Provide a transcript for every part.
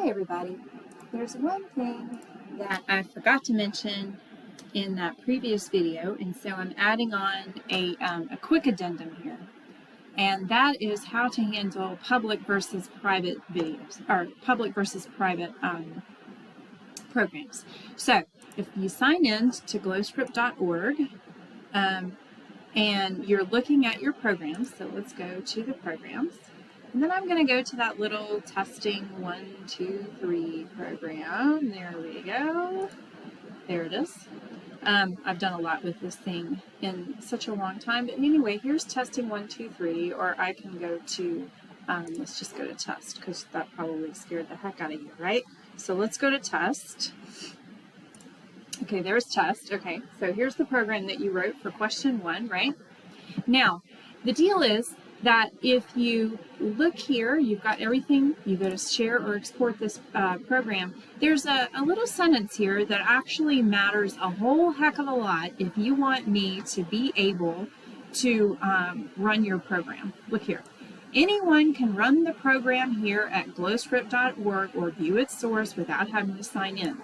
Hi everybody. There's one thing that I forgot to mention in that previous video, and so I'm adding on a quick addendum here, and that is how to handle public versus private videos, or public versus private programs. So if you sign in to glowscript.org and you're looking at your programs, so let's go to the programs. And then I'm going to go to that little testing 1, 2, 3 program. There we go. There it is. I've done a lot with this thing in such a long time. But anyway, here's testing 1, 2, 3, or I can go to, let's just go to test because that probably scared the heck out of you, right? So let's go to test. Okay, there's test. Okay, so here's the program that you wrote for question 1, right? Now, the deal is that if you look here, you've got everything, you go to share or export this program, there's a little sentence here that actually matters a whole heck of a lot if you want me to be able to run your program. Look here. Anyone can run the program here at glowscript.org or view its source without having to sign in.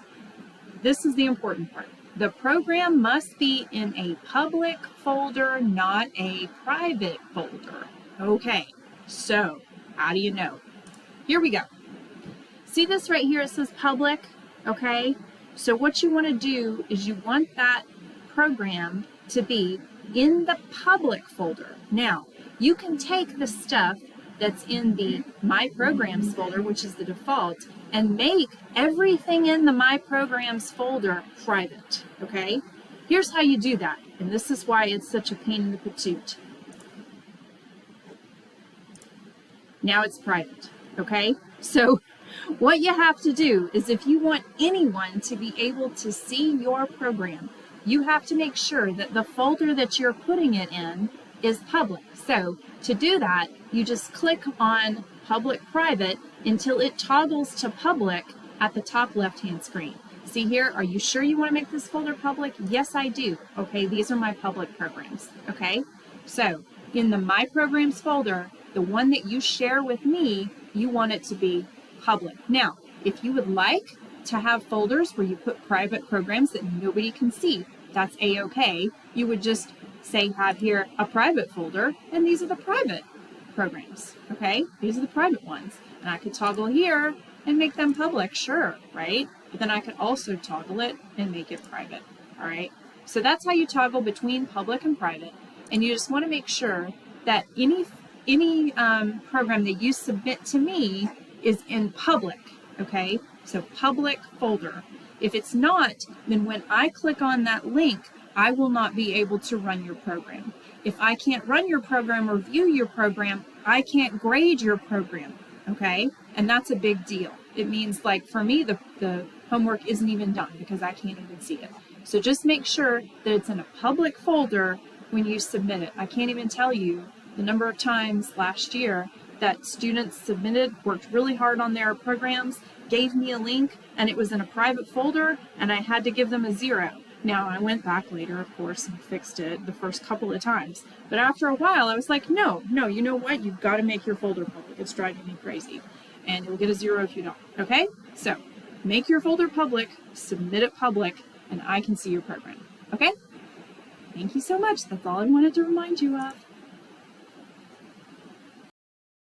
This is the important part. The program must be in a public folder, not a private folder. Okay, so how do you know? Here we go. See this right here? It says public, okay? So what you want to do is you want that program to be in the public folder. Now, you can take the stuff that's in the My Programs folder, which is the default, and make everything in the My Programs folder private, okay? Here's how you do that, and this is why it's such a pain in the patoot. Now it's private, okay? So what you have to do is if you want anyone to be able to see your program, you have to make sure that the folder that you're putting it in is public. So to do that, you just click on public private until it toggles to public at the top left-hand screen. See here, are you sure you want to make this folder public? Yes, I do. Okay, these are my public programs, okay? So in the My Programs folder, the one that you share with me, you want it to be public. Now, if you would like to have folders where you put private programs that nobody can see, that's a-okay. You would just say have here a private folder, and these are the private programs, okay? These are the private ones. And I could toggle here and make them public, sure, right? But then I could also toggle it and make it private, all right? So that's how you toggle between public and private. And you just want to make sure that any program that you submit to me is in public, okay? So public folder. If it's not, then when I click on that link, I will not be able to run your program. If I can't run your program or view your program, I can't grade your program, okay? And that's a big deal. It means, like, for me, the homework isn't even done because I can't even see it. So just make sure that it's in a public folder when you submit it. I can't even tell you the number of times last year that students submitted, worked really hard on their programs, gave me a link, and it was in a private folder, and I had to give them a 0. Now, I went back later, of course, and fixed it the first couple of times. But after a while, I was like, no, you know what? You've got to make your folder public. It's driving me crazy. And you'll get a 0 if you don't, okay? So make your folder public, submit it public, and I can see your program, okay? Thank you so much. That's all I wanted to remind you of.